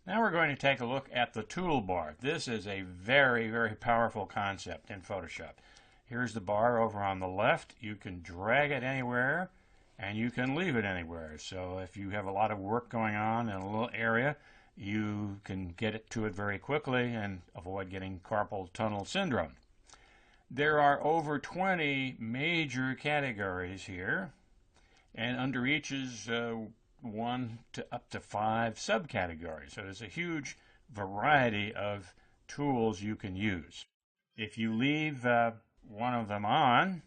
Now we're going to take a look at the toolbar. This is a very, very powerful concept in Photoshop. Here's the bar over on the left. You can drag it anywhere and you can leave it anywhere. So if you have a lot of work going on in a little area, you can get it to it very quickly and avoid getting carpal tunnel syndrome. There are over 20 major categories here, and under each is 1 to up to 5 subcategories. So there's a huge variety of tools you can use. If you leave one of them on,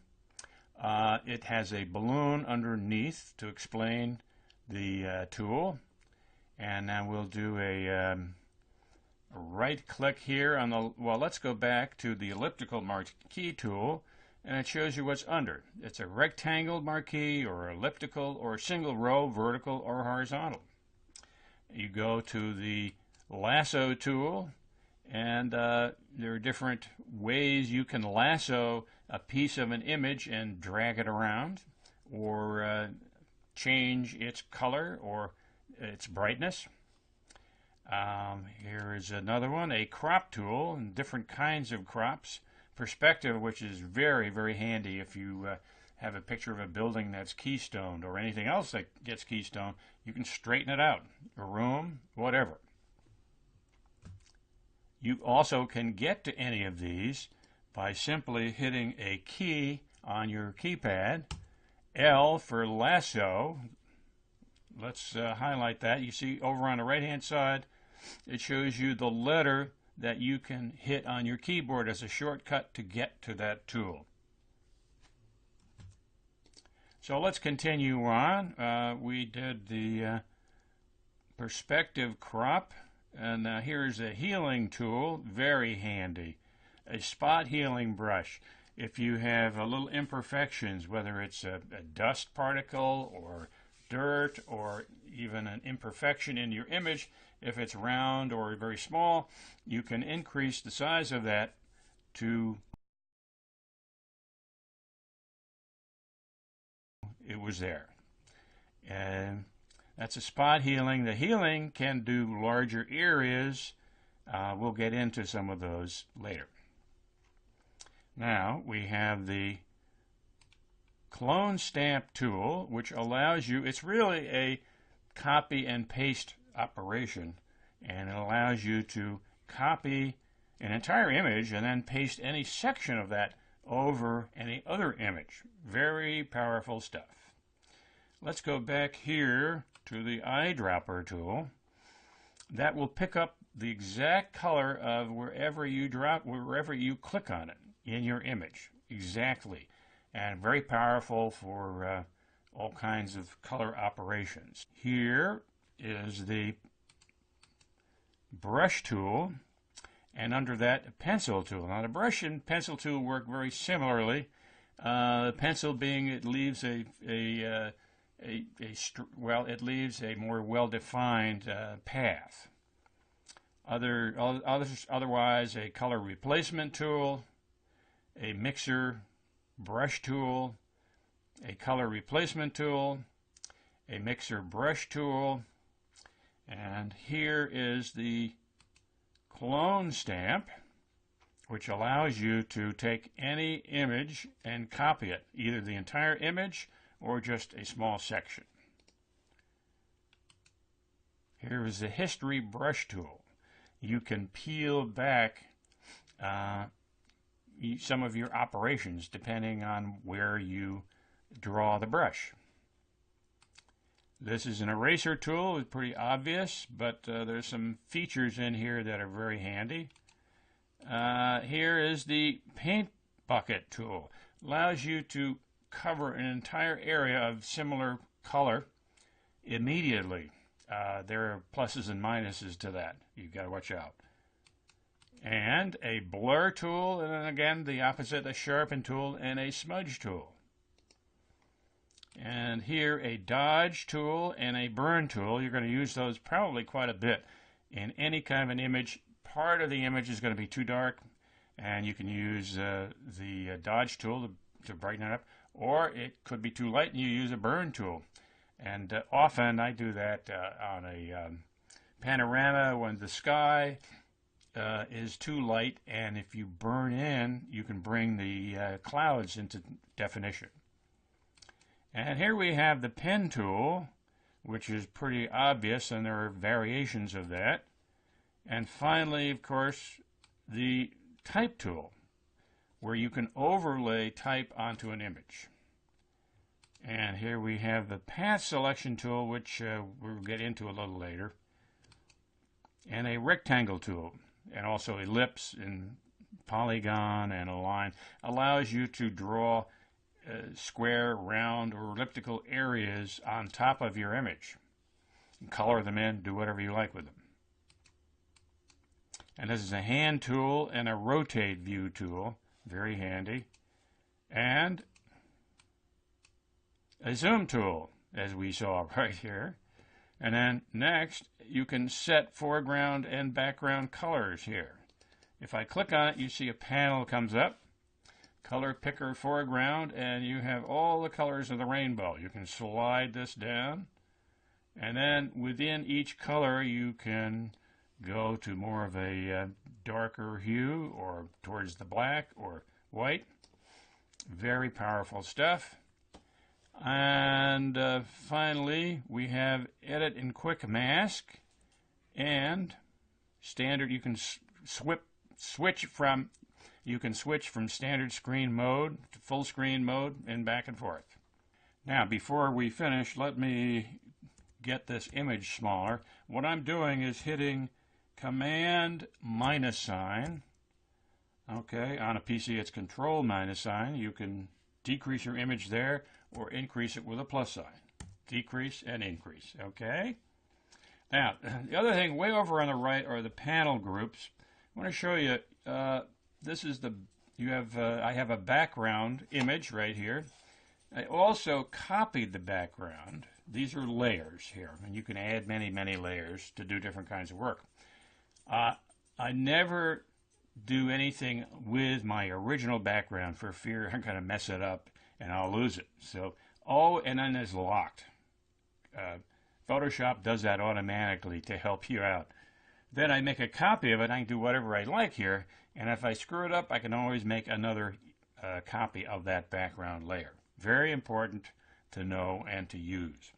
it has a balloon underneath to explain the tool. And now we'll do a right click here on the, well, let's go back to the elliptical marquee tool, and it shows you what's under. It's a rectangle marquee or elliptical or single row, vertical or horizontal. You go to the lasso tool, and there are different ways you can lasso a piece of an image and drag it around, or change its color or its brightness. Here is another one, a crop tool, and different kinds of crops. Perspective, which is very, very handy if you have a picture of a building that's keystoned or anything else that gets keystoned. You can straighten it out, a room, whatever. You also can get to any of these by simply hitting a key on your keypad. L for lasso. Let's highlight that. You see over on the right hand side, it shows you the letter that you can hit on your keyboard as a shortcut to get to that tool. So let's continue on. We did the perspective crop, and here's a healing tool, very handy. A spot healing brush. If you have little imperfections, whether it's a dust particle or dirt or even an imperfection in your image, if it's round or very small, you can increase the size of that to it was there. And that's a spot healing. The healing can do larger areas. We'll get into some of those later. Now we have the clone stamp tool, which allows you, it's really a copy and paste operation, and it allows you to copy an entire image and then paste any section of that over any other image. Very powerful stuff. Let's go back here to the eyedropper tool. That will pick up the exact color of wherever you click on it in your image. Exactly. And very powerful for all kinds of color operations. Here is the brush tool, and under that, a pencil tool. Now, the brush and pencil tool work very similarly. The pencil being it leaves it leaves a more well-defined path. Otherwise, a color replacement tool, a mixer brush tool, a color replacement tool, a mixer brush tool, and here is the clone stamp, which allows you to take any image and copy it, either the entire image or just a small section. Here is the history brush tool. You can peel back some of your operations depending on where you draw the brush. This is an eraser tool. It's pretty obvious, but there's some features in here that are very handy. Here is the paint bucket tool. Allows you to cover an entire area of similar color immediately. There are pluses and minuses to that. You've got to watch out. And a blur tool, and then again the opposite, a sharpen tool, and a smudge tool. And here a dodge tool and a burn tool. You're going to use those probably quite a bit in any kind of an image. Part of the image is going to be too dark, and you can use the dodge tool to brighten it up, or it could be too light and you use a burn tool. And often I do that on a panorama when the sky is too light, and if you burn in, you can bring the clouds into definition. And here we have the pen tool, which is pretty obvious, and there are variations of that. And finally, of course, the type tool, where you can overlay type onto an image. And here we have the path selection tool, which we'll get into a little later, and a rectangle tool, and also ellipse and polygon and a line. Allows you to draw square, round, or elliptical areas on top of your image. And color them in, do whatever you like with them. And this is a hand tool and a rotate view tool, very handy. And a zoom tool, as we saw right here. And then next, you can set foreground and background colors here. If I click on it, you see a panel comes up, color picker foreground, and you have all the colors of the rainbow. You can slide this down, and then within each color, you can go to more of a darker hue or towards the black or white. Very powerful stuff. And finally, we have edit in quick mask and standard. You can switch from standard screen mode to full screen mode and back and forth. Now, before we finish, let me get this image smaller. What I'm doing is hitting Command minus sign. Okay, on a PC it's Control minus sign. You can decrease your image there or increase it with a plus sign. Decrease and increase, okay? Now, the other thing way over on the right are the panel groups. I want to show you, this is the, I have a background image right here. I also copied the background. These are layers here, and you can add many, many layers to do different kinds of work. I never do anything with my original background for fear I'm going to mess it up and I'll lose it. So, and then it's locked. Photoshop does that automatically to help you out. Then I make a copy of it. I can do whatever I like here, and if I screw it up, I can always make another copy of that background layer. Very important to know and to use.